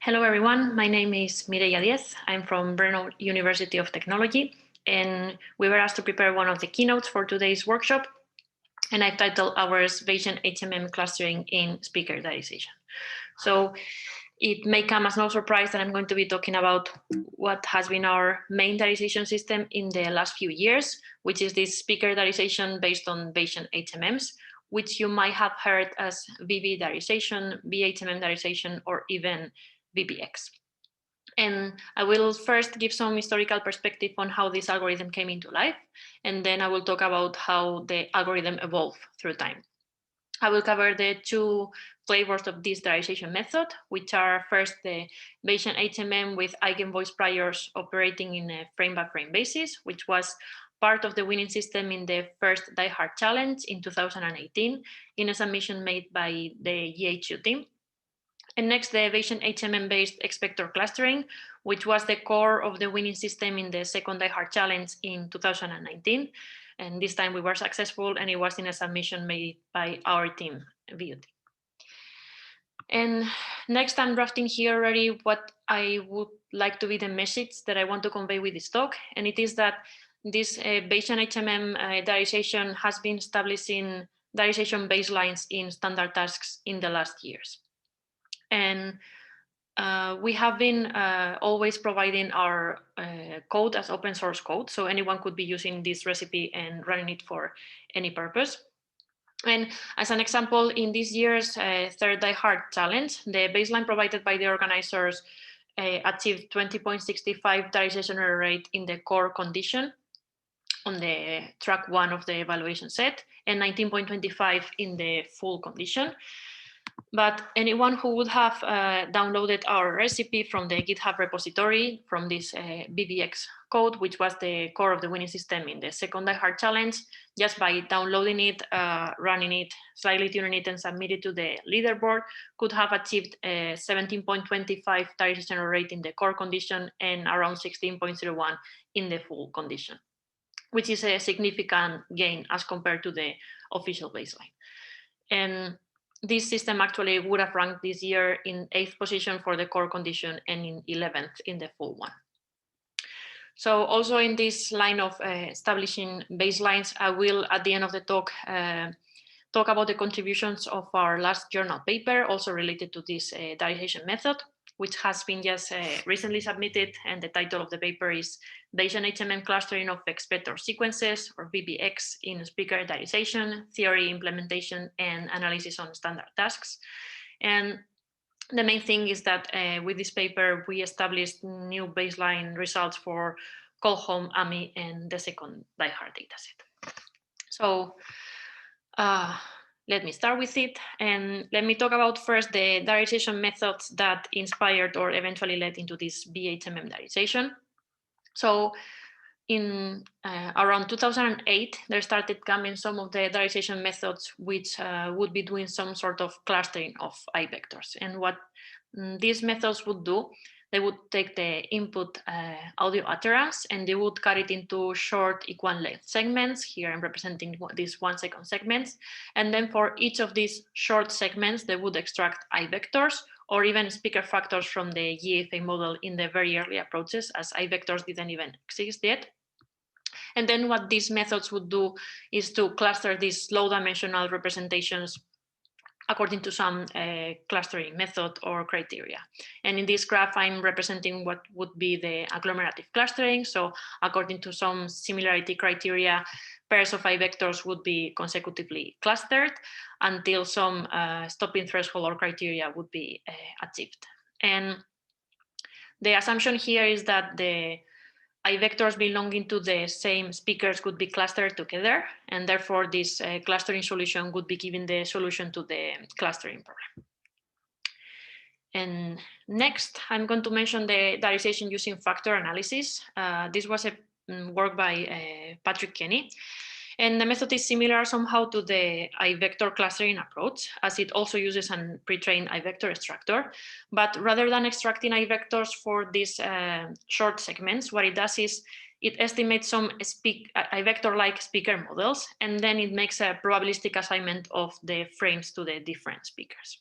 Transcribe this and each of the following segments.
Hello, everyone. My name is Mireia Diez. I'm from Brno University of Technology, and we were asked to prepare one of the keynotes for today's workshop, and I've titled ours Bayesian HMM Clustering in Speaker Diarization. So it may come as no surprise that I'm going to be talking about what has been our main diarization system in the last few years, which is this speaker diarization based on Bayesian HMMs, which you might have heard as VB diarization, BHMM diarization, or even VBX. And I will first give some historical perspective on how this algorithm came into life, and then I will talk about how the algorithm evolved through time. I will cover the two flavors of this diarization method, which are first the Bayesian HMM with eigenvoice priors operating in a frame-by-frame basis, which was part of the winning system in the first DIHARD challenge in 2018 in a submission made by the GHU team. And next, the Bayesian HMM-based Expector clustering, which was the core of the winning system in the second DIHARD challenge in 2019. And this time we were successful, and it was in a submission made by our team, VUT. And next, I'm drafting here already what I would like to be the message that I want to convey with this talk. And it is that this Bayesian HMM diarization has been establishing diarization baselines in standard tasks in the last years. And we have been always providing our code as open source code, so anyone could be using this recipe and running it for any purpose. And as an example, in this year's third DIHARD challenge, the baseline provided by the organizers achieved 20.65 diarization error rate in the core condition on the track 1 of the evaluation set, and 19.25 in the full condition. But anyone who would have downloaded our recipe from the GitHub repository from this BBX code, which was the core of the winning system in the second DIHARD challenge, just by downloading it, running it, slightly tuning it, and submit it to the leaderboard, could have achieved a 17.25 diarization rate in the core condition and around 16.01 in the full condition, which is a significant gain as compared to the official baseline. And this system actually would have ranked this year in 8th position for the core condition and in 11th in the full one. So also in this line of establishing baselines, I will, at the end of the talk, talk about the contributions of our last journal paper, also related to this diarization method, which has been just recently submitted, and the title of the paper is Bayesian HMM Clustering of Expector Sequences, or BBX, in Speaker Diarization, Theory, Implementation, and Analysis on Standard Tasks. And the main thing is that with this paper, we established new baseline results for Colholm, AMI, and the second DIHARD dataset. So let me start with it, and let me talk about first the diarization methods that inspired or eventually led into this BHMM diarization. So in around 2008, there started coming some of the diarization methods which would be doing some sort of clustering of I vectors. And what these methods would do, they would take the input audio utterance and they would cut it into short equal length segments. Here I'm representing these 1 second segments. And then for each of these short segments, they would extract I vectors or even speaker factors from the GFA model in the very early approaches, as I vectors didn't even exist yet. And then what these methods would do is to cluster these low dimensional representations according to some clustering method or criteria. And in this graph, I'm representing what would be the agglomerative clustering. So according to some similarity criteria, pairs of I vectors would be consecutively clustered until some stopping threshold or criteria would be achieved. And the assumption here is that the I vectors belonging to the same speakers could be clustered together, and therefore this clustering solution would be giving the solution to the clustering problem. And next, I'm going to mention the diarization using factor analysis. This was a work by Patrick Kenny. And the method is similar somehow to the I-vector clustering approach, as it also uses a pre-trained I-vector extractor. But rather than extracting I-vectors for these short segments, what it does is it estimates some I-vector-like speaker models, and then it makes a probabilistic assignment of the frames to the different speakers.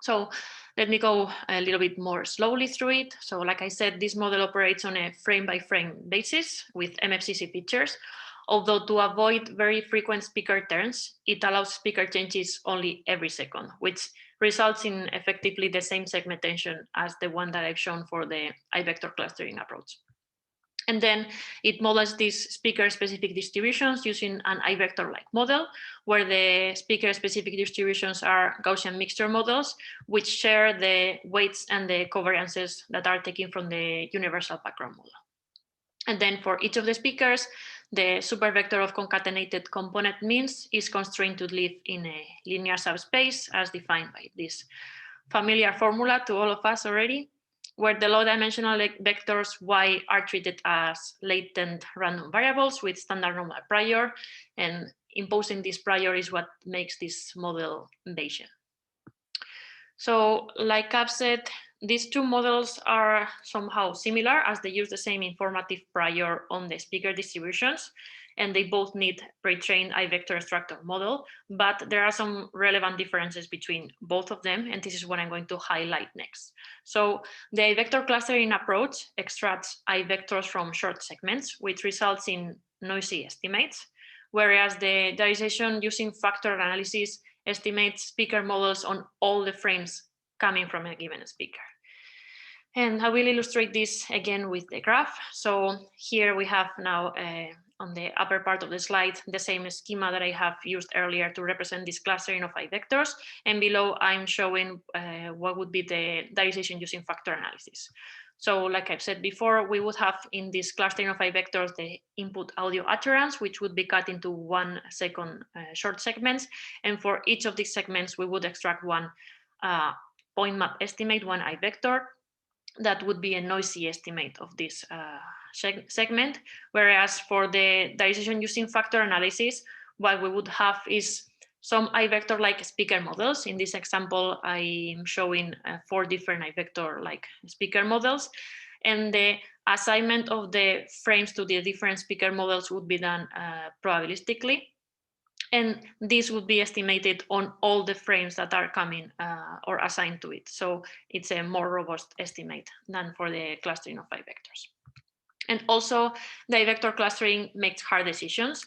So Let me go a little bit more slowly through it. So like I said, this model operates on a frame-by-frame basis with MFCC features. Although to avoid very frequent speaker turns, it allows speaker changes only every second, which results in effectively the same segmentation as the one that I've shown for the I-vector clustering approach. And then it models these speaker-specific distributions using an I-vector-like model, where the speaker-specific distributions are Gaussian mixture models, which share the weights and the covariances that are taken from the universal background model. And then for each of the speakers, the supervector of concatenated component means is constrained to live in a linear subspace as defined by this familiar formula to all of us already, where the low-dimensional vectors y are treated as latent random variables with standard normal prior, and imposing this prior is what makes this model Bayesian. So like I've said, these two models are somehow similar as they use the same informative prior on the speaker distributions, and they both need pre-trained I-vector structure model, but there are some relevant differences between both of them, and this is what I'm going to highlight next. So the I-vector clustering approach extracts I-vectors from short segments, which results in noisy estimates, whereas the diarization using factor analysis estimates speaker models on all the frames coming from a given speaker. And I will illustrate this again with the graph. So here we have now on the upper part of the slide, the same schema that I have used earlier to represent this clustering of I-vectors. And below I'm showing what would be the diarization using factor analysis. So like I've said before, we would have in this clustering of I-vectors the input audio utterance, which would be cut into 1 second short segments. And for each of these segments, we would extract one point map estimate, one I-vector. That would be a noisy estimate of this segment. Whereas for the diarization using factor analysis, what we would have is some I-vector-like speaker models. In this example, I'm showing 4 different I-vector-like speaker models. And the assignment of the frames to the different speaker models would be done probabilistically. And this would be estimated on all the frames that are coming or assigned to it. So it's a more robust estimate than for the clustering of I-vectors. And also the I-vector clustering makes hard decisions.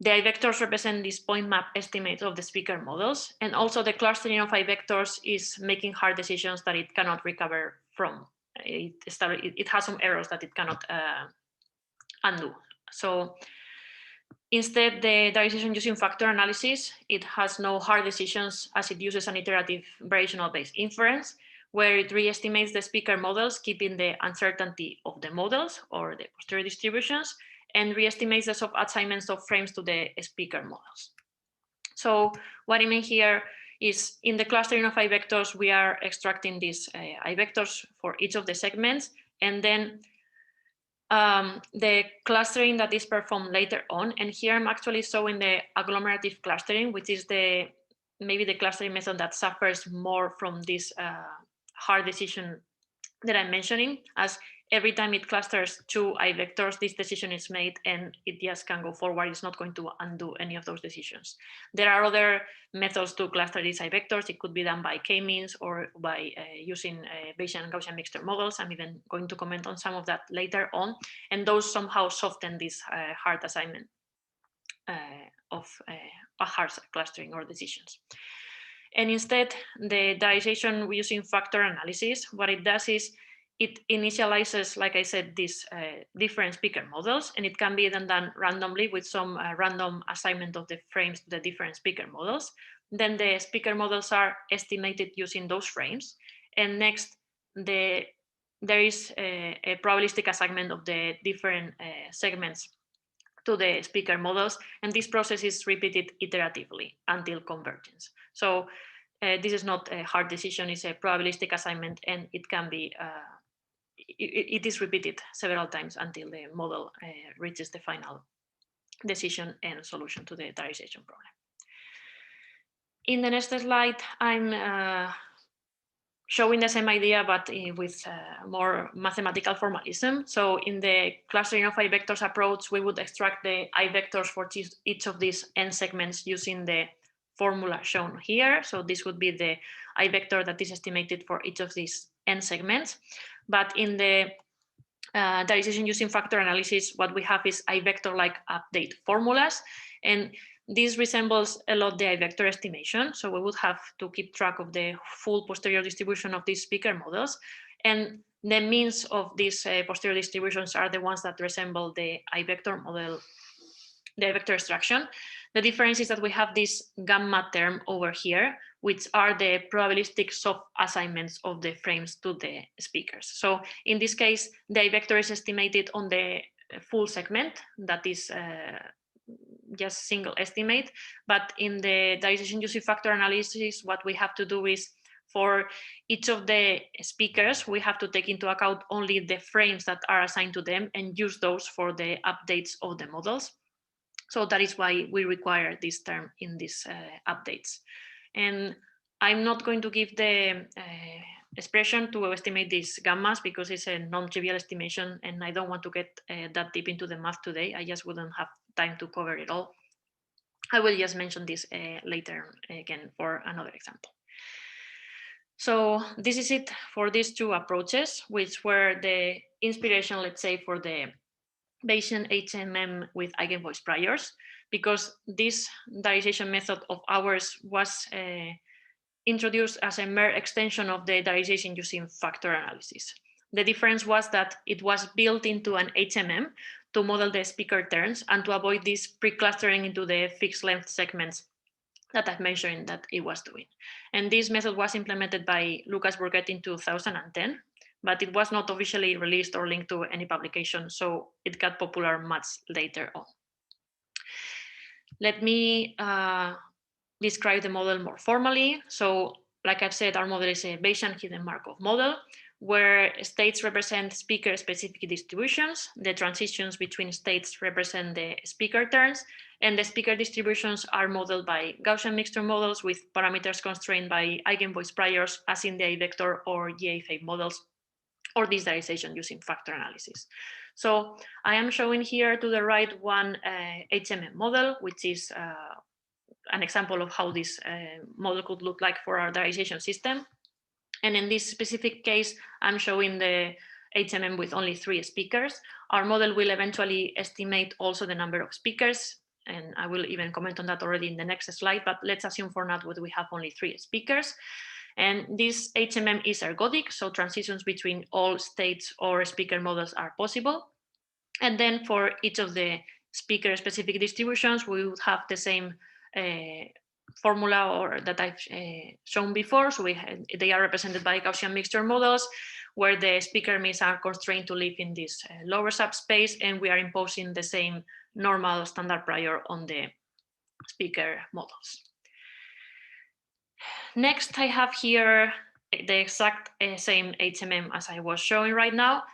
The I-vectors represent this point map estimates of the speaker models. And also the clustering of I-vectors is making hard decisions that it cannot recover from. It has some errors that it cannot undo. So instead, the diarization using factor analysis, it has no hard decisions as it uses an iterative variational-based inference, where it re-estimates the speaker models, keeping the uncertainty of the models or the posterior distributions, and re-estimates the sub-assignments of frames to the speaker models. So what I mean here is in the clustering of I-vectors, we are extracting these I-vectors for each of the segments, and then the clustering that is performed later on. And here I'm actually showing the agglomerative clustering, which is maybe the clustering method that suffers more from this hard decision that I'm mentioning, as every time it clusters 2 I-vectors, this decision is made and it just can go forward. It's not going to undo any of those decisions. There are other methods to cluster these I-vectors. It could be done by k-means or by using Bayesian and Gaussian mixture models. I'm even going to comment on some of that later on. And those somehow soften this hard assignment of a hard clustering or decisions. And instead, the diarization using factor analysis, what it does is it initializes, like I said, these different speaker models, and it can be then done randomly with some random assignment of the frames to the different speaker models. Then the speaker models are estimated using those frames. And next, there is a probabilistic assignment of the different segments to the speaker models, and this process is repeated iteratively until convergence. So this is not a hard decision, it's a probabilistic assignment, and it can be, it is repeated several times until the model reaches the final decision and solution to the diarization problem. In the next slide, I'm showing the same idea, but with more mathematical formalism. So in the clustering of I-vectors approach, we would extract the I-vectors for each of these n segments using the formula shown here. So this would be the I vector that is estimated for each of these n segments. But in the diarization using factor analysis, what we have is I vector-like update formulas. And this resembles a lot the I vector estimation. So we would have to keep track of the full posterior distribution of these speaker models. And the means of these posterior distributions are the ones that resemble the I vector model, the I vector extraction. The difference is that we have this gamma term over here, which are the probabilistic soft assignments of the frames to the speakers. So in this case, the I vector is estimated on the full segment, that is just single estimate. But in the diarization using factor analysis, what we have to do is for each of the speakers, we have to take into account only the frames that are assigned to them and use those for the updates of the models. So that is why we require this term in these updates. And I'm not going to give the expression to estimate these gammas because it's a non-trivial estimation and I don't want to get that deep into the math today. I just wouldn't have time to cover it all. I will just mention this later again for another example. So this is it for these two approaches, which were the inspiration, let's say, for the Bayesian HMM with eigenvoice priors, because this diarization method of ours was introduced as a mere extension of the diarization using factor analysis. The difference was that it was built into an HMM to model the speaker turns and to avoid this pre-clustering into the fixed length segments that I've mentioned that it was doing. And this method was implemented by Lucas Burgett in 2010, but it was not officially released or linked to any publication, so it got popular much later on. Let me describe the model more formally. So, like I've said, our model is a Bayesian hidden Markov model, where states represent speaker-specific distributions, the transitions between states represent the speaker turns, and the speaker distributions are modeled by Gaussian mixture models with parameters constrained by eigenvoice priors, as in the I vector or GA5 models, or this diarization using factor analysis. So I am showing here to the right one HMM model, which is an example of how this model could look like for our diarization system. And in this specific case, I'm showing the HMM with only 3 speakers. Our model will eventually estimate also the number of speakers, and I will even comment on that already in the next slide, but let's assume for now that we have only 3 speakers. And this HMM is ergodic, so transitions between all states or speaker models are possible. And then for each of the speaker-specific distributions, we would have the same formula or that I've shown before. So they are represented by Gaussian mixture models, where the speaker means are constrained to live in this lower subspace, and we are imposing the same normal standard prior on the speaker models. Next, I have here the exact same HMM as I was showing right now,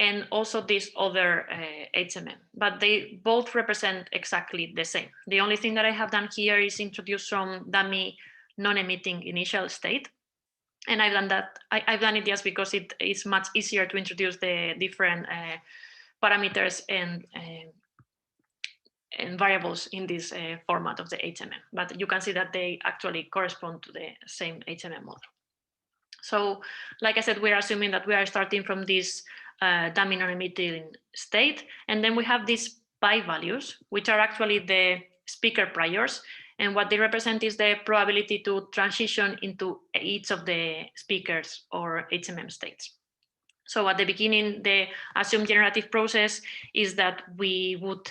and also this other HMM, but they both represent exactly the same. The only thing that I have done here is introduce some dummy non-emitting initial state. And I've done that. I've done it just because it is much easier to introduce the different parameters and variables in this format of the HMM. But you can see that they actually correspond to the same HMM model. So, like I said, we're assuming that we are starting from this dummy non-emitting state, and then we have these pi values, which are actually the speaker priors, and what they represent is the probability to transition into each of the speakers or HMM states. So at the beginning, the assumed generative process is that we would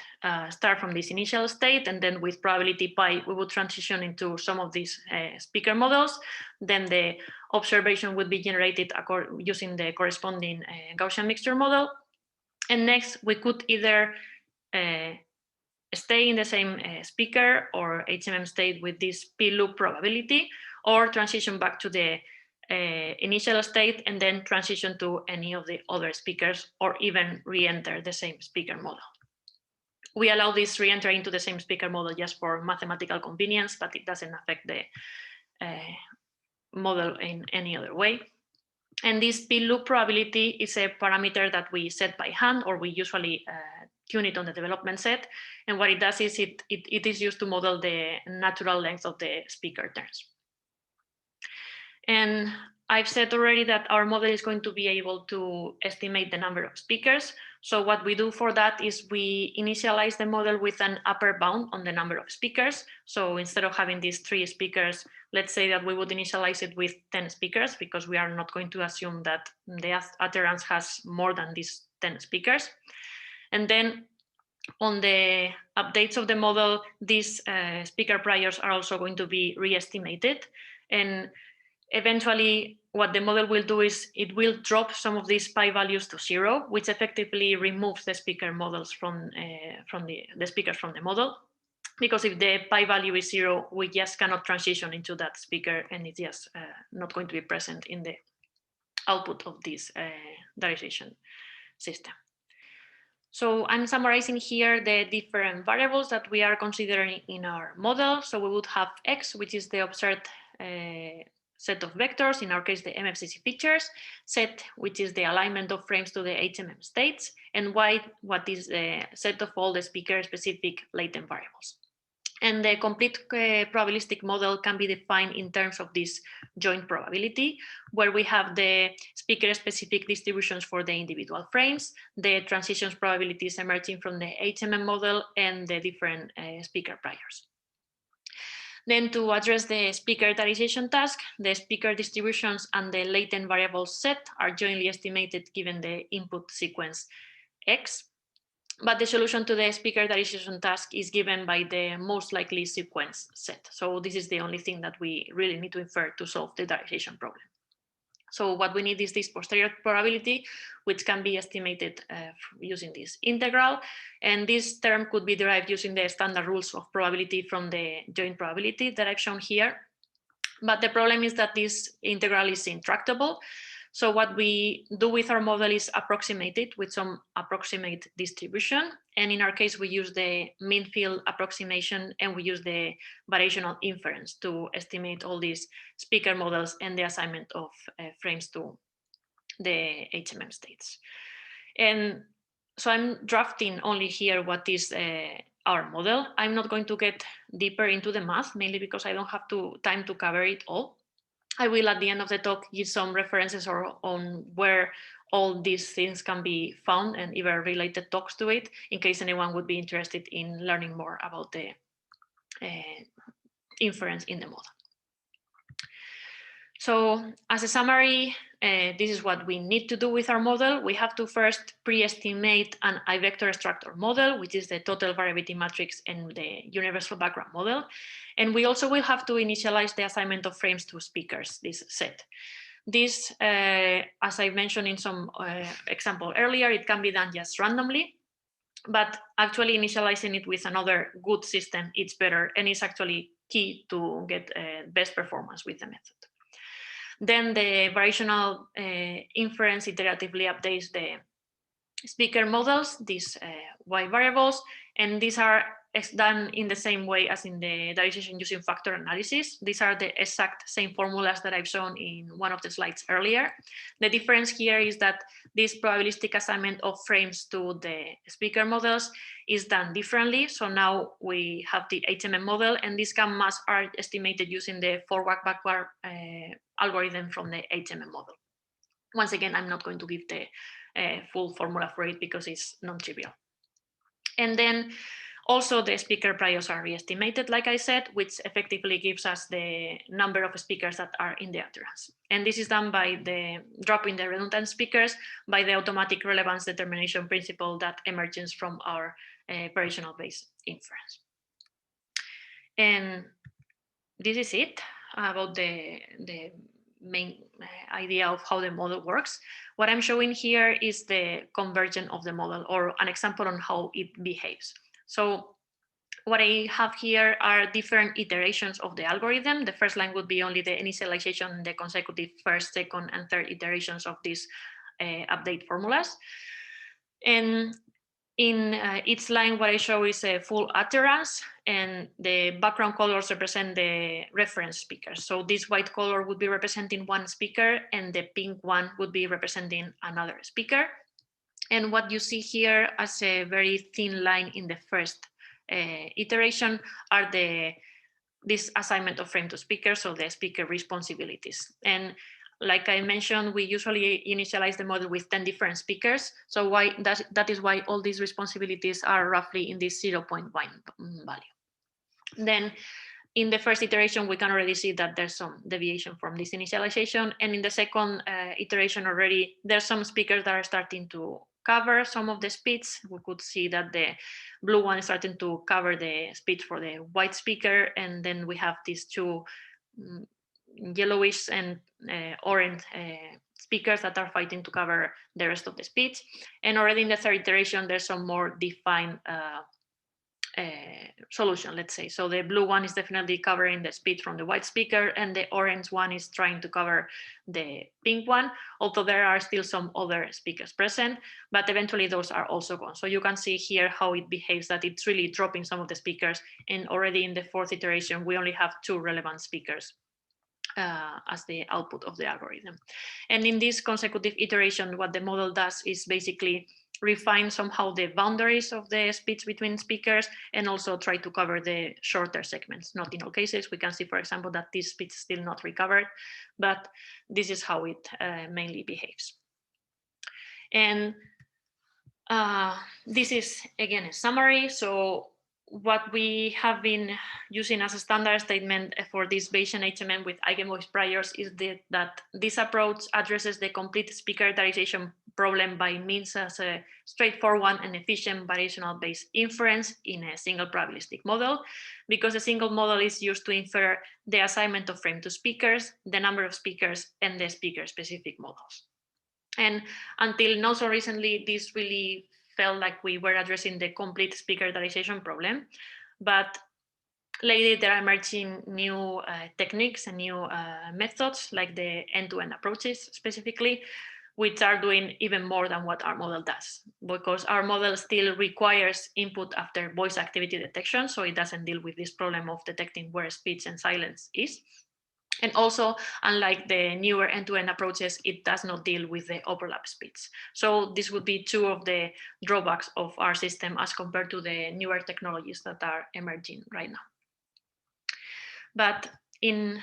start from this initial state, and then with probability pi, we would transition into some of these speaker models. Then the observation would be generated using the corresponding Gaussian mixture model. And next, we could either stay in the same speaker or HMM state with this p-loop probability, or transition back to the initial state and then transition to any of the other speakers, or even re-enter the same speaker model. We allow this re-enter into the same speaker model just for mathematical convenience, but it doesn't affect the model in any other way. And this p-loop probability is a parameter that we set by hand, or we usually tune it on the development set. And what it does is it is used to model the natural length of the speaker turns. And I've said already that our model is going to be able to estimate the number of speakers. So what we do for that is we initialize the model with an upper bound on the number of speakers. So instead of having these 3 speakers, let's say that we would initialize it with 10 speakers, because we are not going to assume that the utterance has more than these 10 speakers. And then on the updates of the model, these speaker priors are also going to be re-estimated. And eventually, what the model will do is it will drop some of these pi values to 0, which effectively removes the speaker models from the speakers from the model. Because if the pi value is 0, we just cannot transition into that speaker, and it's just not going to be present in the output of this diarization system. So I'm summarizing here the different variables that we are considering in our model. So we would have X, which is the observed set of vectors, in our case, the MFCC features, Z, which is the alignment of frames to the HMM states, and Y, what is the set of all the speaker-specific latent variables. And the complete probabilistic model can be defined in terms of this joint probability, where we have the speaker-specific distributions for the individual frames, the transitions probabilities emerging from the HMM model, and the different speaker priors. Then to address the speaker diarization task, the speaker distributions and the latent variables set are jointly estimated given the input sequence X. But the solution to the speaker diarization task is given by the most likely sequence set. So this is the only thing that we really need to infer to solve the diarization problem. So what we need is this posterior probability, which can be estimated using this integral. And this term could be derived using the standard rules of probability from the joint probability that I've shown here. But the problem is that this integral is intractable. So what we do with our model is approximate it with some approximate distribution. And in our case, we use the mean field approximation, and we use the variational inference to estimate all these speaker models and the assignment of frames to the HMM states. And so I'm drafting only here what is our model. I'm not going to get deeper into the math, mainly because I don't have time to cover it all. I will, at the end of the talk, give some references on where all these things can be found, and even related talks to it, in case anyone would be interested in learning more about the inference in the model. So as a summary, this is what we need to do with our model. We have to first pre-estimate an I-vector extractor model, which is the total variability matrix and the universal background model. And we also will have to initialize the assignment of frames to speakers, this set. This, as I mentioned in some example earlier, it can be done just randomly, but actually initializing it with another good system, it's better, and it's actually key to get best performance with the method. Then the variational inference iteratively updates the speaker models, these Y variables, and these are done in the same way as in the diarization using factor analysis. These are the exact same formulas that I've shown in one of the slides earlier. The difference here is that this probabilistic assignment of frames to the speaker models is done differently. So now we have the HMM model, and these gammas are estimated using the forward-backward algorithm from the HMM model. Once again, I'm not going to give the full formula for it because it's non-trivial. And then also the speaker priors are re-estimated, like I said, which effectively gives us the number of speakers that are in the utterance. And this is done by the dropping the redundant speakers by the automatic relevance determination principle that emerges from our variational based inference. And this is it about the main idea of how the model works. What I'm showing here is the convergence of the model, or an example on how it behaves. So what I have here are different iterations of the algorithm. The first line would be only the initialization and the consecutive first, second, and third iterations of these update formulas. And in each line, what I show is a full utterance, and the background colors represent the reference speakers. So this white color would be representing one speaker, and the pink one would be representing another speaker. And what you see here as a very thin line in the first iteration are this assignment of frame to speaker, so the speaker responsibilities. And like I mentioned, we usually initialize the model with 10 different speakers. So that is why all these responsibilities are roughly in this 0.1 value. Then in the first iteration, we can already see that there's some deviation from this initialization. And in the second iteration already, there's some speakers that are starting to cover some of the speeds. We could see that the blue one is starting to cover the speed for the white speaker. And then we have these two yellowish and orange speakers that are fighting to cover the rest of the speech. And already in the third iteration, there's some more defined solution, let's say. So the blue one is definitely covering the speed from the white speaker, and the orange one is trying to cover the pink one, although there are still some other speakers present, but eventually those are also gone. So you can see here how it behaves, that it's really dropping some of the speakers, and already in the fourth iteration, we only have 2 relevant speakers as the output of the algorithm. And in this consecutive iteration, what the model does is basically refine somehow the boundaries of the speech between speakers, and also try to cover the shorter segments. Not in all cases. We can see, for example, that this speech is still not recovered, but this is how it mainly behaves. And this is, again, a summary. So what we have been using as a standard statement for this Bayesian HMM with eigenvoice priors is that this approach addresses the complete speaker diarization problem by means of a straightforward and efficient variational-based inference in a single probabilistic model, because a single model is used to infer the assignment of frame to speakers, the number of speakers, and the speaker-specific models. And until not so recently, this really felt like we were addressing the complete speaker diarization problem. But lately, there are emerging new techniques and new methods, like the end-to-end approaches specifically, which are doing even more than what our model does, because our model still requires input after voice activity detection, so it doesn't deal with this problem of detecting where speech and silence is. And also, unlike the newer end-to-end approaches, it does not deal with the overlap speeds. So this would be 2 of the drawbacks of our system as compared to the newer technologies that are emerging right now. But in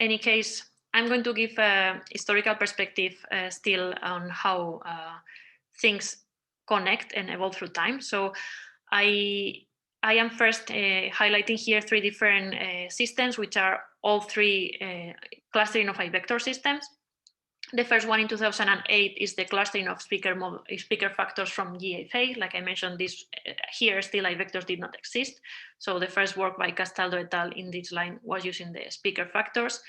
any case, I'm going to give a historical perspective still on how things connect and evolve through time. So I am first highlighting here 3 different systems, which are all 3 clustering of I-vector systems. The first one in 2008 is the clustering of speaker factors from GFA. Like I mentioned, this here still I-vectors did not exist. So the first work by Castaldo et al. In this line was using the speaker factors.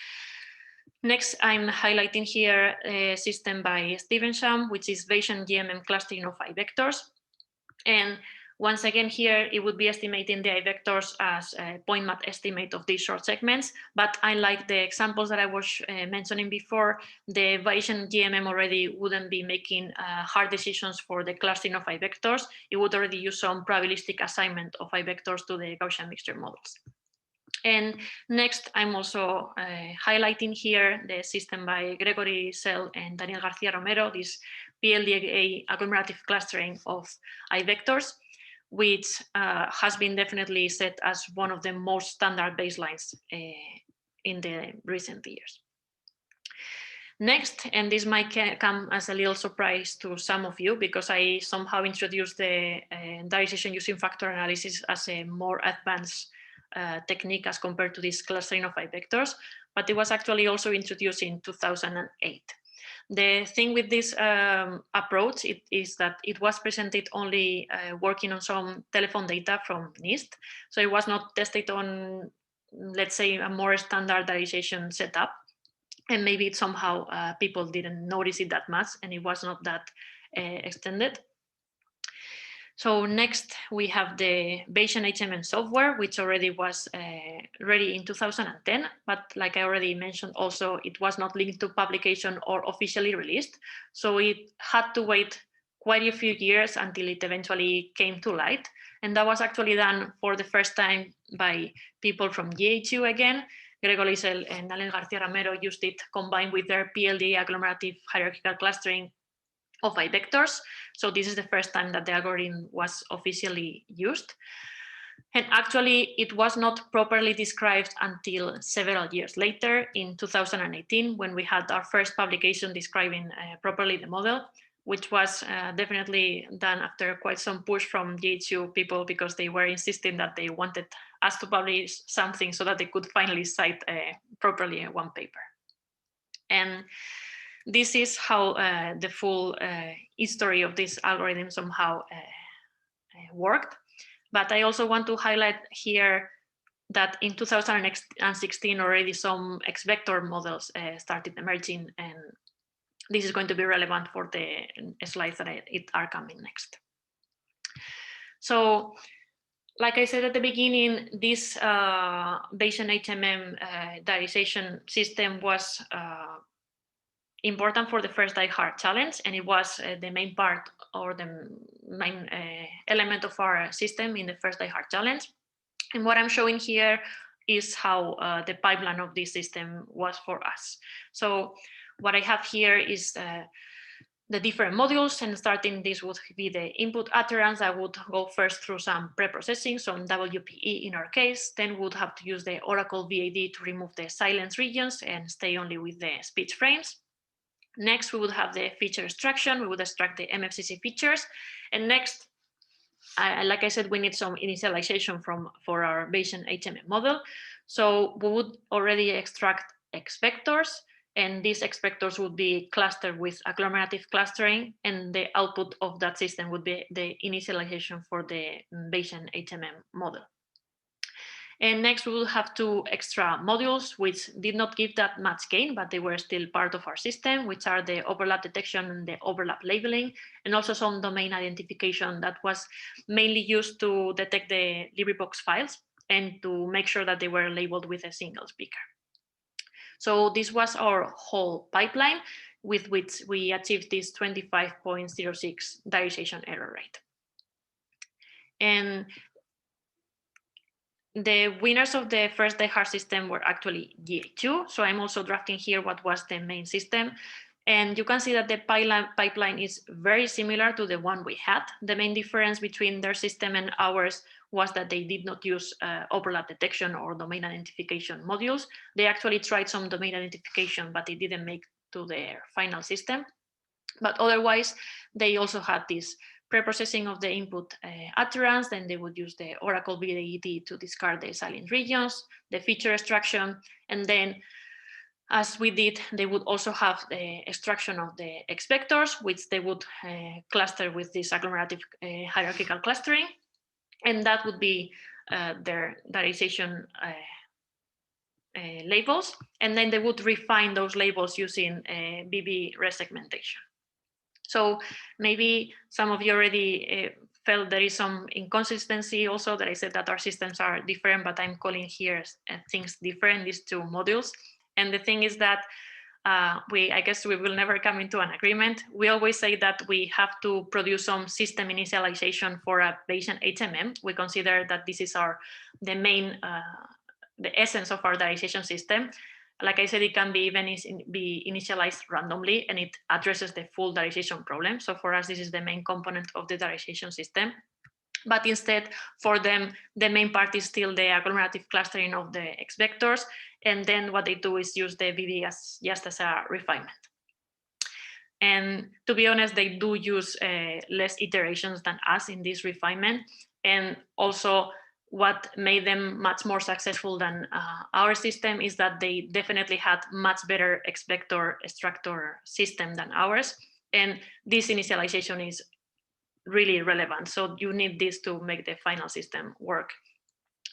Next, I'm highlighting here a system by Stevensham, which is Bayesian HMM clustering of I-vectors. And once again, here it would be estimating the I-vectors as a point math estimate of these short segments. But unlike the examples that I was mentioning before, the Bayesian HMM already wouldn't be making hard decisions for the clustering of I-vectors. It would already use some probabilistic assignment of I-vectors to the Gaussian mixture models. And next, I'm also highlighting here the system by Gregory Sell and Daniel Garcia Romero, this PLDA agglomerative clustering of I-vectors, which has been definitely set as one of the most standard baselines in the recent years. Next, and this might come as a little surprise to some of you, because I somehow introduced the diarization using factor analysis as a more advanced technique as compared to this clustering of I-vectors, but it was actually also introduced in 2008. The thing with this approach is that it was presented only working on some telephone data from NIST, so it was not tested on, let's say, a more standardization setup, and maybe somehow people didn't notice it that much, and it was not that extended. So next, we have the Bayesian HMM software, which already was ready in 2010, but like I already mentioned, also it was not linked to publication or officially released. So it had to wait quite a few years until it eventually came to light. And that was actually done for the first time by people from GHU again. Gregory Sell and Daniel Garcia Romero used it combined with their PLD agglomerative hierarchical clustering of vectors. So this is the first time that the algorithm was officially used. And actually, it was not properly described until several years later, in 2018, when we had our first publication describing properly the model, which was definitely done after quite some push from GHU people, because they were insisting that they wanted us to publish something so that they could finally cite properly one paper. And this is how the full history of this algorithm somehow worked. But I also want to highlight here that in 2016 already some Expector models started emerging, and this is going to be relevant for the slides that are coming next. So, like I said at the beginning, this Bayesian HMM diarization system was important for the first DIHARD challenge, and it was the main part or the main element of our system in the first DIHARD challenge. And what I'm showing here is how the pipeline of this system was for us. So what I have here is the different modules, and starting this would be the input utterance. I would go first through some pre-processing, some WPE in our case, then would have to use the Oracle VAD to remove the silence regions and stay only with the speech frames. Next, we would have the feature extraction. We would extract the MFCC features. And next, like I said, we need some initialization for our Bayesian HMM model. So we would already extract expectors, and these expectors would be clustered with agglomerative clustering, and the output of that system would be the initialization for the Bayesian HMM model. And next, we will have two extra modules, which did not give that much gain, but they were still part of our system, which are the overlap detection and the overlap labeling, and also some domain identification that was mainly used to detect the LibriVox files and to make sure that they were labeled with a single speaker. So this was our whole pipeline, with which we achieved this 25.06 diarization error rate. And the winners of the first DIHARD system were actually GHU. So I'm also drafting here what was the main system. And you can see that the pipeline is very similar to the one we had. The main difference between their system and ours was that they did not use overlap detection or domain identification modules. They actually tried some domain identification, but it didn't make to their final system. But otherwise, they also had this pre-processing of the input utterance, then they would use the Oracle VAD to discard the silent regions, the feature extraction, and then, as we did, they would also have the extraction of the expectors, which they would cluster with this agglomerative hierarchical clustering, and that would be their diarization labels, and then they would refine those labels using BB resegmentation. So maybe some of you already felt there is some inconsistency also, that I said that our systems are different, but I'm calling here things different, these two modules. And the thing is that I guess we will never come into an agreement. We always say that we have to produce some system initialization for a Bayesian HMM. We consider that this is the main, the essence of our diarization system. Like I said, it can be even be initialized randomly, and it addresses the full diarization problem. So for us, this is the main component of the diarization system. But instead, for them, the main part is still the agglomerative clustering of the expectors. And then what they do is use the VB just as a refinement. And to be honest, they do use less iterations than us in this refinement. And also, what made them much more successful than our system is that they definitely had much better expector extractor system than ours. And this initialization is really relevant. So you need this to make the final system work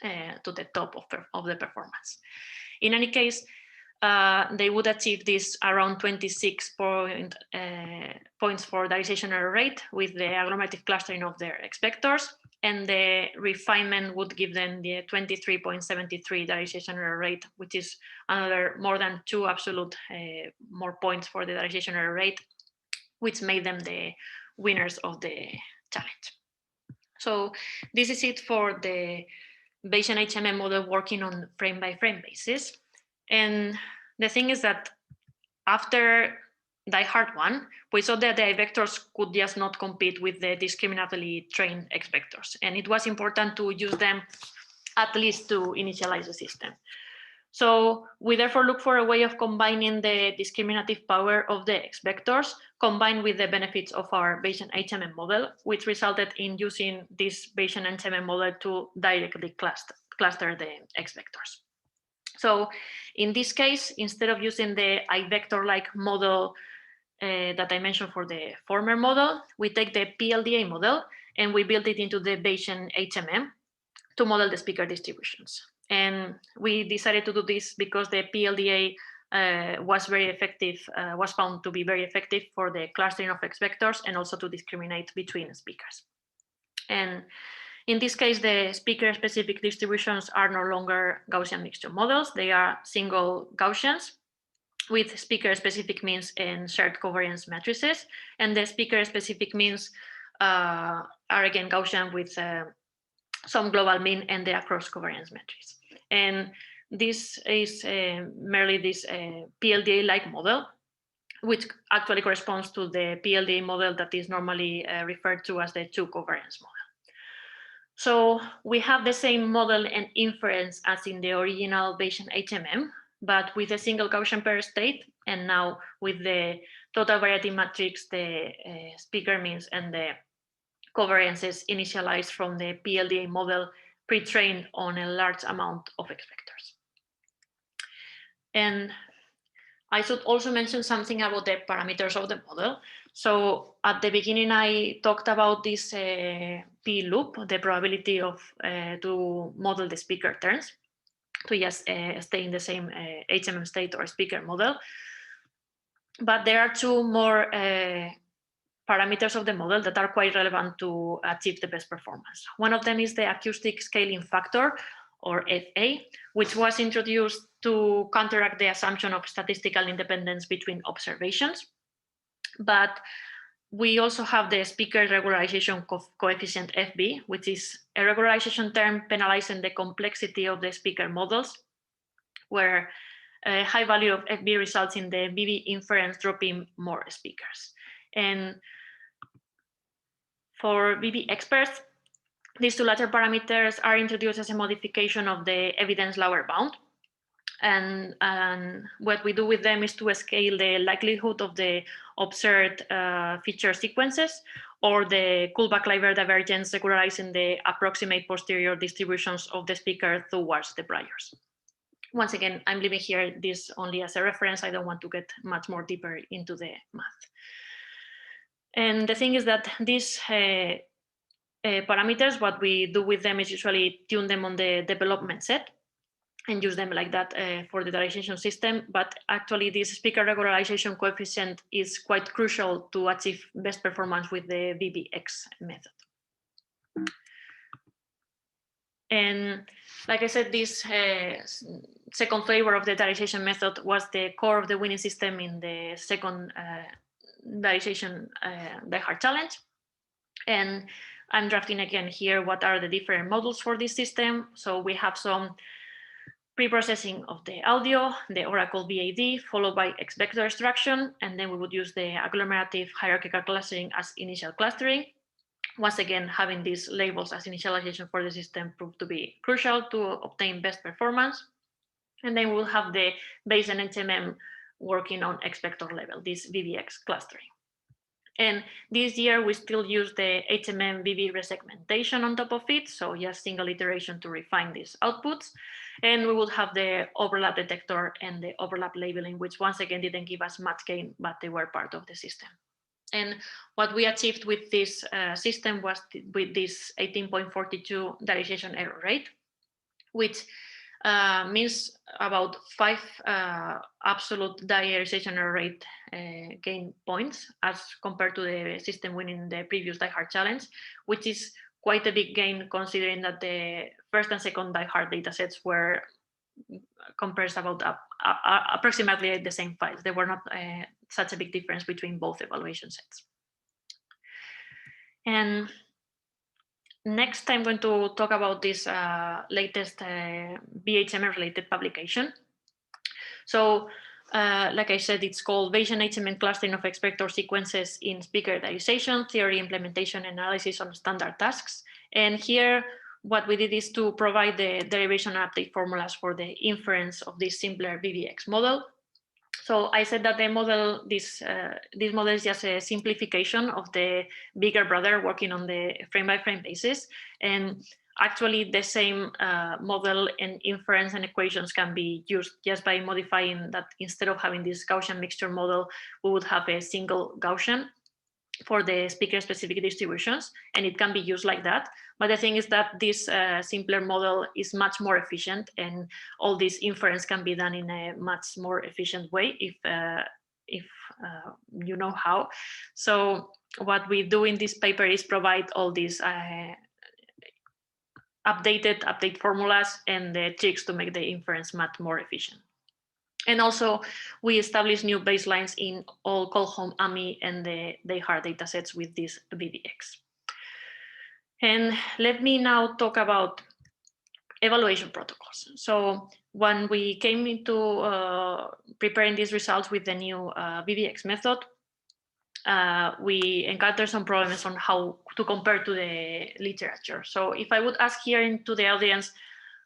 to the top of the performance. In any case, they would achieve this around 26 points for diarization error rate with the agglomerative clustering of their expectors, and the refinement would give them the 23.73 diarization error rate, which is another more than 2 absolute more points for the diarization error rate, which made them the winners of the challenge. So this is it for the Bayesian HMM model working on frame by frame basis. And the thing is that after DIHARD one, we saw that the vectors could just not compete with the discriminatively trained expectors. And it was important to use them at least to initialize the system. So we therefore look for a way of combining the discriminative power of the expectors combined with the benefits of our Bayesian HMM model, which resulted in using this Bayesian HMM model to directly cluster the expectors. So in this case, instead of using the iVector-like model that I mentioned for the former model, we take the PLDA model and we build it into the Bayesian HMM to model the speaker distributions. And we decided to do this because the PLDA was very effective, was found to be very effective for the clustering of expectors and also to discriminate between speakers. And in this case, the speaker-specific distributions are no longer Gaussian mixture models. They are single Gaussians with speaker-specific means and shared covariance matrices. And the speaker-specific means are again Gaussian with some global mean and the across covariance matrix. And this is merely this PLDA-like model, which actually corresponds to the PLDA model that is normally referred to as the two covariance model. So we have the same model and inference as in the original Bayesian HMM, but with a single Gaussian pair state, and now with the total variety matrix, the speaker means and the covariances initialized from the PLDA model pre-trained on a large amount of expectors. And I should also mention something about the parameters of the model. So at the beginning, I talked about this P loop, the probability of to model the speaker terms, to just stay in the same HMM state or speaker model. But there are two more parameters of the model that are quite relevant to achieve the best performance. One of them is the acoustic scaling factor, or FA, which was introduced to counteract the assumption of statistical independence between observations. But we also have the speaker regularization coefficient FB, which is a regularization term penalizing the complexity of the speaker models, where a high value of FB results in the BB inference dropping more speakers. And for BB experts, these two latter parameters are introduced as a modification of the evidence lower bound. And what we do with them is to scale the likelihood of the observed feature sequences or the Kullback-Leibler divergence regularizing the approximate posterior distributions of the speaker towards the priors. Once again, I'm leaving here this only as a reference. I don't want to get much more deeper into the math. And the thing is that these parameters, what we do with them is usually tune them on the development set and use them like that for the diarization system. But actually this speaker regularization coefficient is quite crucial to achieve best performance with the VBX method. And like I said, this second flavor of the diarization method was the core of the winning system in the second diarization DIHARD challenge. And I'm drafting again here what are the different modules for this system. So we have some pre-processing of the audio, the Oracle VAD, followed by Expector extraction, and then we would use the agglomerative hierarchical clustering as initial clustering. Once again, having these labels as initialization for the system proved to be crucial to obtain best performance. And then we'll have the Bayesian HMM working on Expector level, this VBX clustering. And this year, we still use the HMM VB resegmentation on top of it. So just single iteration to refine these outputs. And we would have the overlap detector and the overlap labeling, which once again didn't give us much gain, but they were part of the system. And what we achieved with this system was with this 18.42 diarization error rate, which means about 5 absolute diarization error rate gain points as compared to the system winning the previous DIHARD challenge, which is quite a big gain considering that the first and second DIHARD datasets were compressed about approximately the same files. There were not such a big difference between both evaluation sets. And next, I'm going to talk about this latest BHMM related publication. So Like I said, it's called Bayesian HMM clustering of expector sequences in speaker diarization, theory implementation, and analysis on standard tasks. And here, what we did is to provide the derivation and update formulas for the inference of this simpler VBX model. So I said that the model, this model is just a simplification of the bigger brother working on the frame-by-frame basis. And actually the same model and inference and equations can be used just by modifying that. Instead of having this Gaussian mixture model, we would have a single Gaussian for the speaker specific distributions, and it can be used like that. But the thing is that this simpler model is much more efficient, and all this inference can be done in a much more efficient way if you know how. So what we do in this paper is provide all these update formulas and the tricks to make the inference much more efficient. And also, we established new baselines in all Colholm, AMI, and the DIHARD datasets with this VBX. And let me now talk about evaluation protocols. So when we came into preparing these results with the new VBX method, we encountered some problems on how to compare to the literature. So if I would ask here into the audience,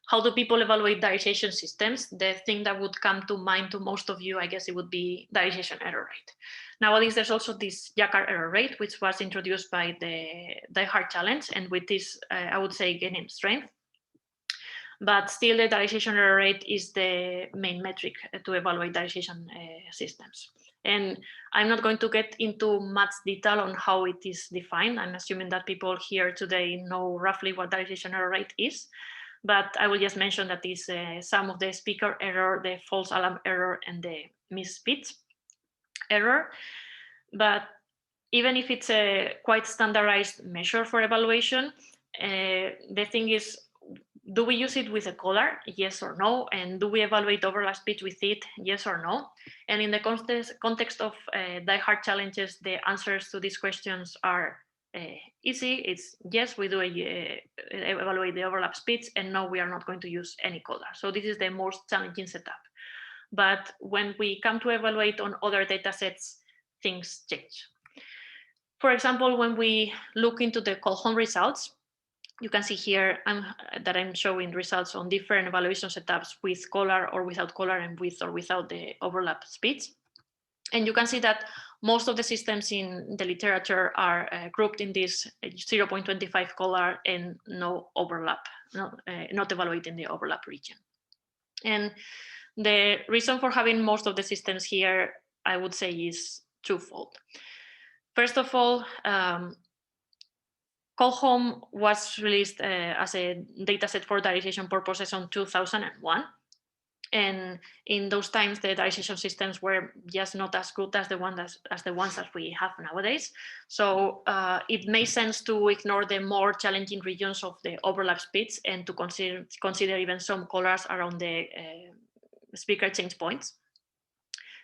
how do people evaluate diarization systems? The thing that would come to mind to most of you, I guess it would be diarization error rate. Nowadays, there's also this DIHARD error rate, which was introduced by the DIHARD challenge, and with this, I would say, gaining strength. But still, the diarization error rate is the main metric to evaluate diarization systems. And I'm not going to get into much detail on how it is defined. I'm assuming that people here today know roughly what diarization error rate is. But I will just mention that is some of the speaker error, the false alarm error, and the misspeech error. But even if it's a quite standardized measure for evaluation, the thing is, do we use it with a collar? Yes or no? And do we evaluate overlap speech with it? Yes or no? And in the context of DIHARD challenges, the answers to these questions are easy. It's yes, we do evaluate the overlap speech, and no, we are not going to use any collar. So this is the most challenging setup. But when we come to evaluate on other data sets, things change. For example, when we look into the Colholm results, you can see here that I'm showing results on different evaluation setups with collar or without collar, and with or without the overlap speech. And you can see that most of the systems in the literature are grouped in this 0.25 collar and no overlap, not evaluating the overlap region. And the reason for having most of the systems here, I would say, is twofold. First of all, Colholm was released as a dataset for diarization purposes in 2001. And in those times, the diarization systems were just not as good as the ones that we have nowadays. So it made sense to ignore the more challenging regions of the overlap speech and to consider even some collars around the speaker change points,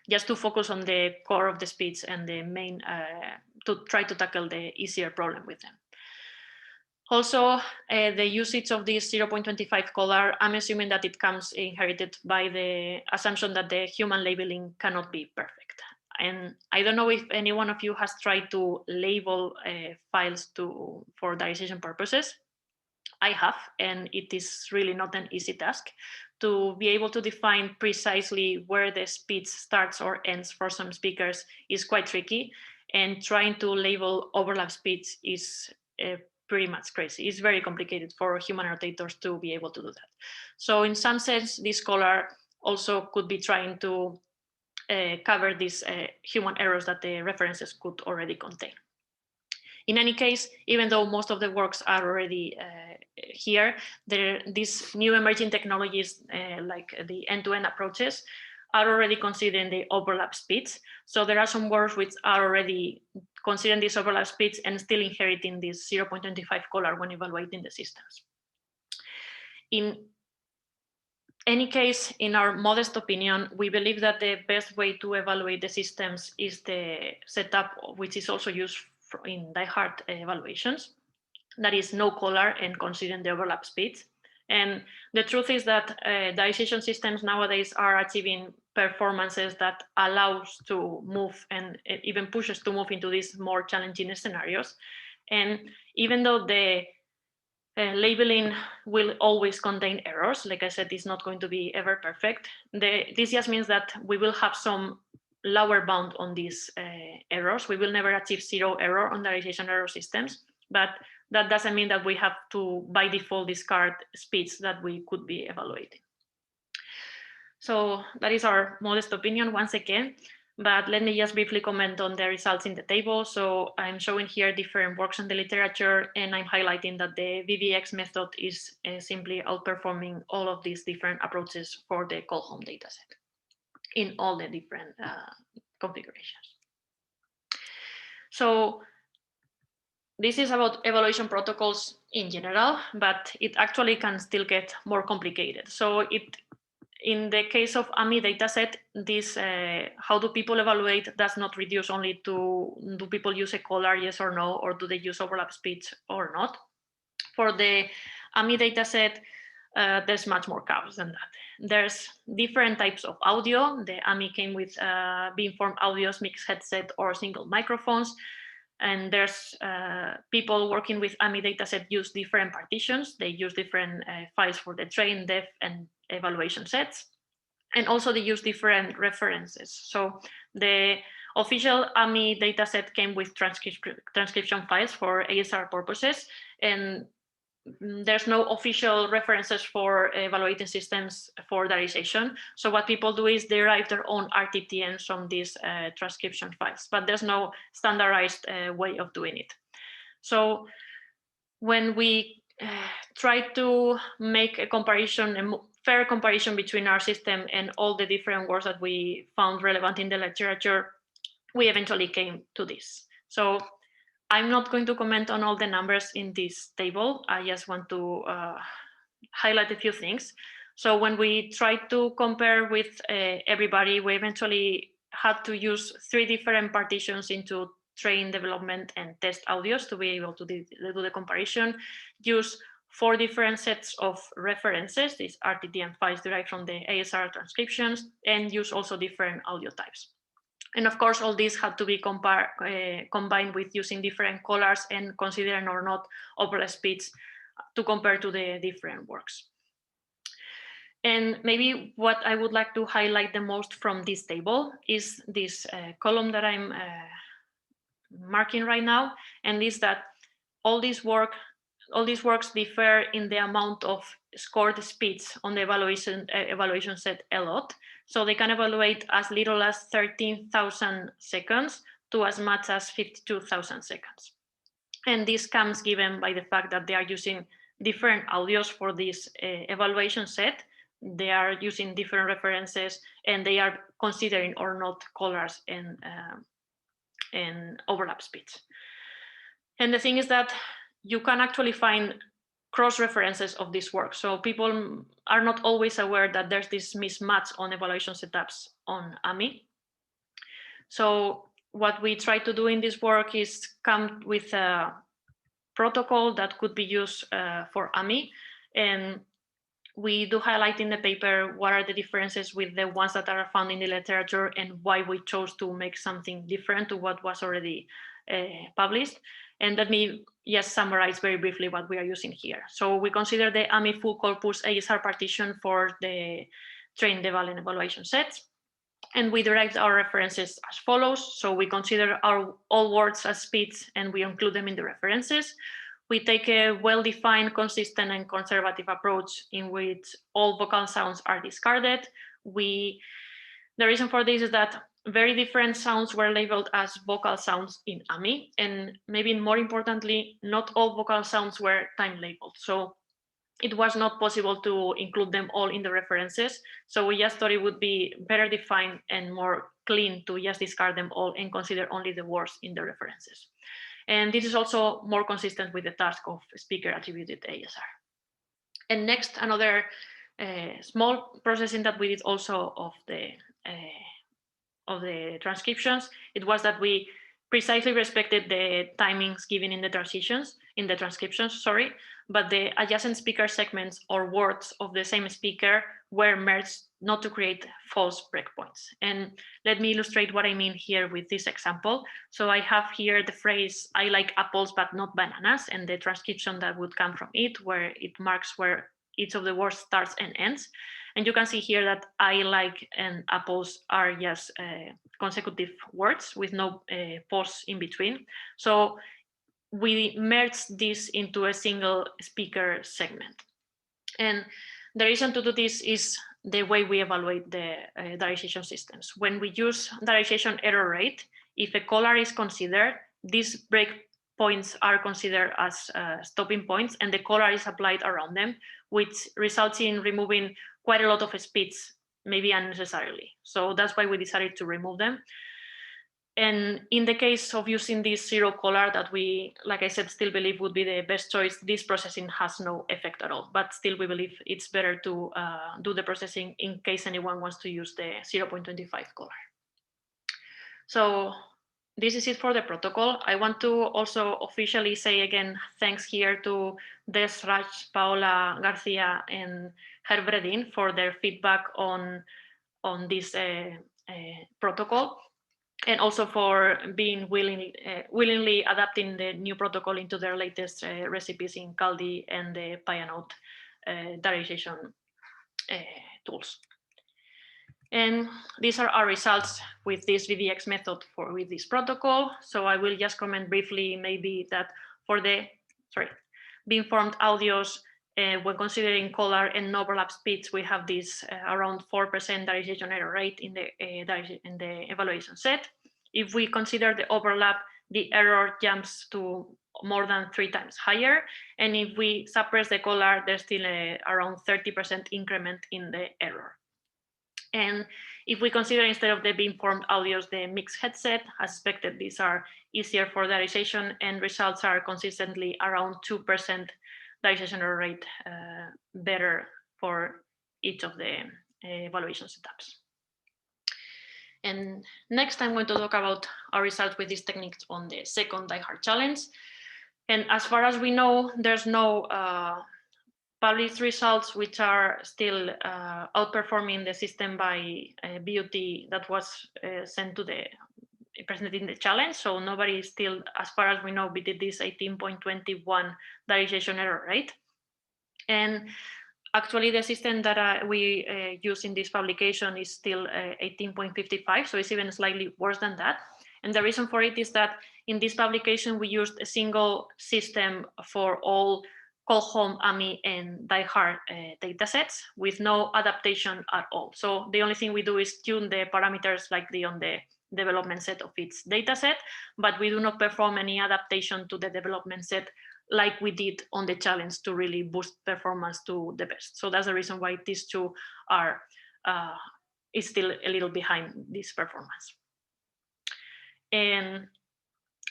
just to focus on the core of the speech and the main, to try to tackle the easier problem with them. Also, the usage of this 0.25 collar, I'm assuming that it comes inherited by the assumption that the human labeling cannot be perfect. And I don't know if any one of you has tried to label files for diarization purposes. I have, and it is really not an easy task. To be able to define precisely where the speech starts or ends for some speakers is quite tricky, and trying to label overlap speech is pretty much crazy. It's very complicated for human annotators to be able to do that. So in some sense, this collar also could be trying to cover these human errors that the references could already contain. In any case, even though most of the works are already here, these new emerging technologies like the end-to-end approaches are already considering the overlap speech. So there are some works which are already considering this overlap speech and still inheriting this 0.25 collar when evaluating the systems. In any case, in our modest opinion, we believe that the best way to evaluate the systems is the setup which is also used in DIHARD evaluations. That is no collar and considering the overlap speech. And the truth is that diarization systems nowadays are achieving performances that allows to move and even pushes to move into these more challenging scenarios. And even though the labeling will always contain errors, like I said, it's not going to be ever perfect. This just means that we will have some lower bound on these errors. We will never achieve zero error on diarization error systems, but that doesn't mean that we have to, by default, discard speeds that we could be evaluating. So that is our modest opinion once again, but let me just briefly comment on the results in the table. So I'm showing here different works in the literature, and I'm highlighting that the VBX method is simply outperforming all of these different approaches for the call home dataset in all the different configurations. So this is about evaluation protocols in general, but it actually can still get more complicated. So in the case of AMI dataset, this how do people evaluate does not reduce only to do people use a collar, yes or no, or do they use overlap speech or not. For the AMI dataset, there's much more chaos than that. There's different types of audio. The AMI came with beamformed audios, mixed headset, or single microphones. And there's people working with AMI dataset use different partitions. They use different files for the train, def, and evaluation sets. And also they use different references. So the official AMI dataset came with transcription files for ASR purposes, and there's no official references for evaluating systems for diarization. So what people do is derive their own RTTNs from these transcription files, but there's no standardized way of doing it. So when we try to make a comparison, a fair comparison between our system and all the different works that we found relevant in the literature, we eventually came to this. So I'm not going to comment on all the numbers in this table. I just want to highlight a few things. So when we tried to compare with everybody, we eventually had to use 3 different partitions into train development and test audios to be able to do the comparison, use 4 different sets of references, these RTTN files derived from the ASR transcriptions, and use also different audio types. And of course, all this had to be combined with using different collars and considering or not overlap speeds to compare to the different works. And maybe what I would like to highlight the most from this table is this column that I'm marking right now, and is that all these works differ in the amount of scored speeds on the evaluation set a lot. So they can evaluate as little as 13,000 seconds to as much as 52,000 seconds. And this comes given by the fact that they are using different audios for this evaluation set. They are using different references, and they are considering or not collars and overlap speeds. And the thing is that you can actually find cross references of this work. So people are not always aware that there's this mismatch on evaluation setups on AMI. So what we try to do in this work is come with a protocol that could be used for AMI. And we do highlight in the paper what are the differences with the ones that are found in the literature and why we chose to make something different to what was already published. And let me just summarize very briefly what we are using here. So we consider the AMI full corpus ASR partition for the train deval and evaluation sets. And we derived our references as follows. So we consider all words as speeds, and we include them in the references. We take a well-defined, consistent, and conservative approach in which all vocal sounds are discarded. The reason for this is that very different sounds were labeled as vocal sounds in AMI, and maybe more importantly, not all vocal sounds were time labeled. So it was not possible to include them all in the references. So we just thought it would be better defined and more clean to just discard them all and consider only the words in the references. And this is also more consistent with the task of speaker attributed ASR. And next, another small processing that we did also of the transcriptions, it was that we precisely respected the timings given in the transitions. in the transcriptions, sorry, but the adjacent speaker segments or words of the same speaker were merged not to create false breakpoints. And let me illustrate what I mean here with this example. So I have here the phrase, I like apples but not bananas, and the transcription that would come from it, where it marks where each of the words starts and ends. And you can see here that I like and apples are just consecutive words with no pause in between. So we merged this into a single speaker segment. And the reason to do this is the way we evaluate the diarization systems. When we use diarization error rate, if a caller is considered, these breakpoints are considered as stopping points, and the caller is applied around them, which results in removing quite a lot of speech, maybe unnecessarily. So that's why we decided to remove them. And in the case of using this zero caller that we, like I said, still believe would be the best choice, this processing has no effect at all. But still, we believe it's better to do the processing in case anyone wants to use the 0.25 caller. So this is it for the protocol. I want to also officially say again, thanks here to Des, Raj, Paola Garcia, and Herb Bredin for their feedback on this protocol, and also for being willingly adapting the new protocol into their latest recipes in Caldi and the Keynote diarization tools. And these are our results with this VBX method with this protocol. So I will just comment briefly maybe that for the, beamformed audios, when considering caller and overlap speeds, we have this around 4% diarization error rate in the evaluation set. If we consider the overlap, the error jumps to more than 3 times higher. And if we suppress the caller, there's still around 30% increment in the error. And if we consider instead of the beamformed audios, the mixed headset, as expected, these are easier for diarization, and results are consistently around 2% diarization error rate, better for each of the evaluation setups. And next, I'm going to talk about our results with these techniques on the second DIHARD challenge. And as far as we know, there's no published results which are still outperforming the system by BUT that was sent to the presented in the challenge. So nobody still, as far as we know, we did this 18.21 diarization error rate. And actually, the system that we use in this publication is still 18.55, so it's even slightly worse than that. And the reason for it is that in this publication, we used a single system for all call home, AMI, and DIHARD datasets with no adaptation at all. So the only thing we do is tune the parameters likely on the development set of its dataset, but we do not perform any adaptation to the development set like we did on the challenge to really boost performance to the best. So that's the reason why these two are is still a little behind this performance. And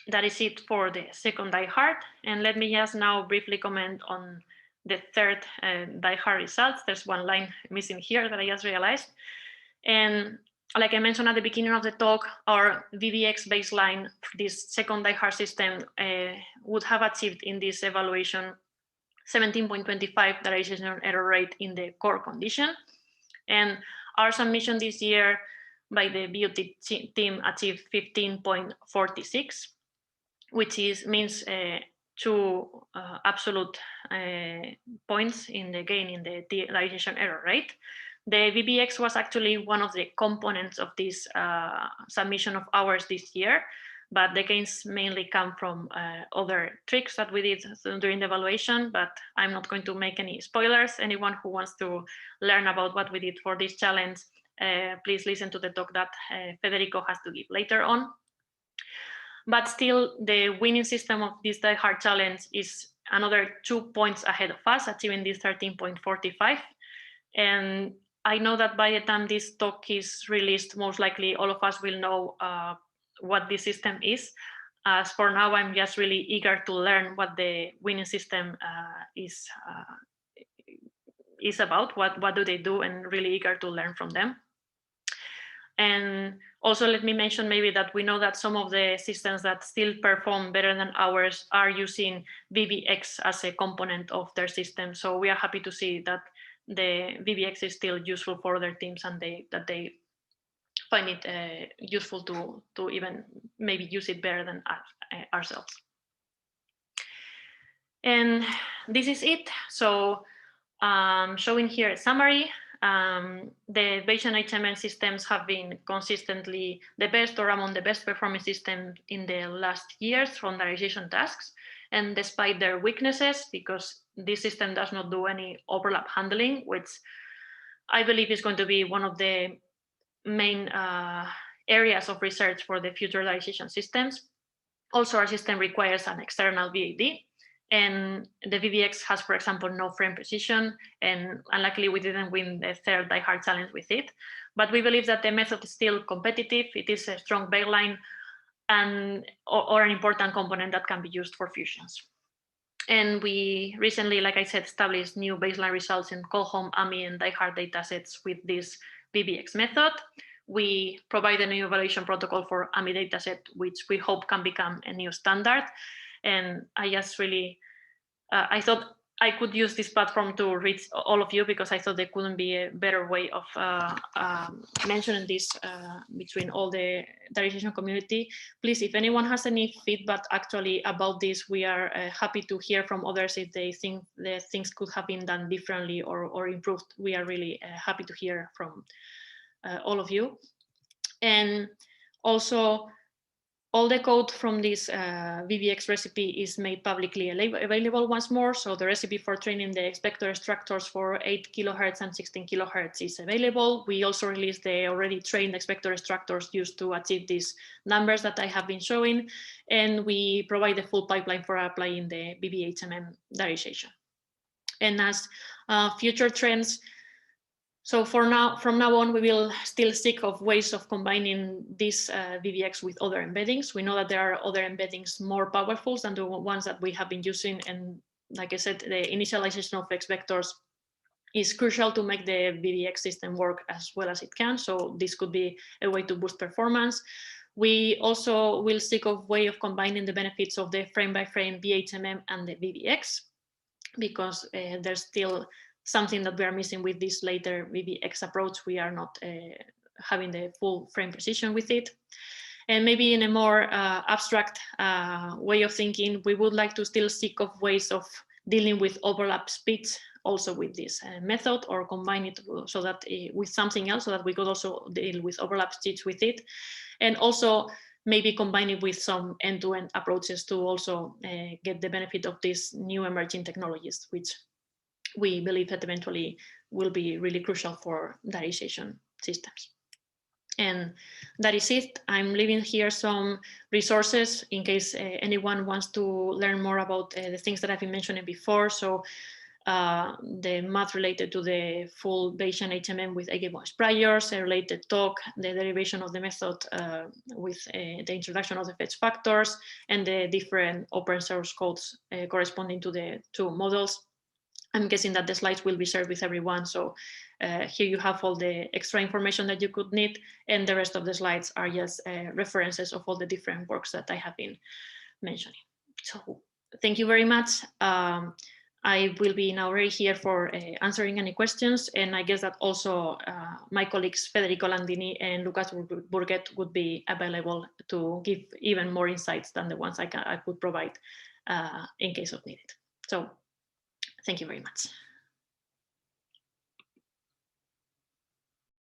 that is it for the second DIHARD. And let me just now briefly comment on the third DIHARD results. There's one line missing here that I just realized. And like I mentioned at the beginning of the talk, our VBX baseline, this second DIHARD system, would have achieved in this evaluation 17.25 diarization error rate in the core condition. And our submission this year by the BUT team achieved 15.46, which means 2 absolute points in the gain in the diarization error rate. The VBX was actually one of the components of this submission of ours this year, but the gains mainly come from other tricks that we did during the evaluation, but I'm not going to make any spoilers. Anyone who wants to learn about what we did for this challenge, please listen to the talk that Federico has to give later on. But still, the winning system of this DIHARD challenge is another 2 points ahead of us, achieving this 13.45. And I know that by the time this talk is released, most likely all of us will know what this system is. As for now, I'm just really eager to learn what the winning system is about, what do they do, and really eager to learn from them. And also let me mention maybe that we know that some of the systems that still perform better than ours are using VBX as a component of their system. So we are happy to see that the VBX is still useful for their teams, and that they find it useful to even maybe use it better than ourselves. And this is it. So showing here a summary. The Bayesian HMM systems have been consistently the best or among the best performing systems in the last years from diarization tasks. And despite their weaknesses, because this system does not do any overlap handling, which I believe is going to be one of the main areas of research for the future diarization systems. Also, our system requires an external VAD. And the VBX has, for example, no frame precision, and unluckily we didn't win the third DIHARD challenge with it. But we believe that the method is still competitive. It is a strong baseline and or an important component that can be used for fusions. And we recently, like I said, established new baseline results in Colholm, AMI, and DIHARD datasets with this VBX method. We provide a new evaluation protocol for AMI dataset, which we hope can become a new standard. And I just really, I thought I could use this platform to reach all of you, because I thought there couldn't be a better way of mentioning this between all the diarization community. Please, if anyone has any feedback actually about this, we are happy to hear from others if they think the things could have been done differently or improved. We are really happy to hear from all of you. And also, all the code from this VBX recipe is made publicly available once more. So the recipe for training the Expector structures for 8 kilohertz and 16 kilohertz is available. We also released the already trained Expector structures used to achieve these numbers that I have been showing. And we provide the full pipeline for applying the BBHMM diarization. And as future trends, so from now on, we will still seek of ways of combining this VBX with other embeddings. We know that there are other embeddings more powerful than the ones that we have been using. And like I said, the initialization of Expectors is crucial to make the VBX system work as well as it can. So this could be a way to boost performance. We also will seek a way of combining the benefits of the frame-by-frame BHMM and the VBX, because there's still something that we are missing with this later VBX approach. We are not having the full frame precision with it. And maybe in a more abstract way of thinking, we would like to still seek of ways of dealing with overlap speeds also with this method, or combine it so that with something else, so that we could also deal with overlap speeds with it. And also maybe combine it with some end-to-end approaches to also get the benefit of these new emerging technologies, which we believe that eventually will be really crucial for diarization systems. And that is it. I'm leaving here some resources in case anyone wants to learn more about the things that I've been mentioning before. So the math related to the full Bayesian HMM with eigenvalue priors, a related talk, the derivation of the method with the introduction of the fetch factors, and the different open source codes corresponding to the two models. I'm guessing that the slides will be shared with everyone. So here you have all the extra information that you could need, and the rest of the slides are just references of all the different works that I have been mentioning. So thank you very much. I will be now ready here for answering any questions, and I guess that also my colleagues Federico Landini and Lucas Burget would be available to give even more insights than the ones I could provide in case of needed. So thank you very much.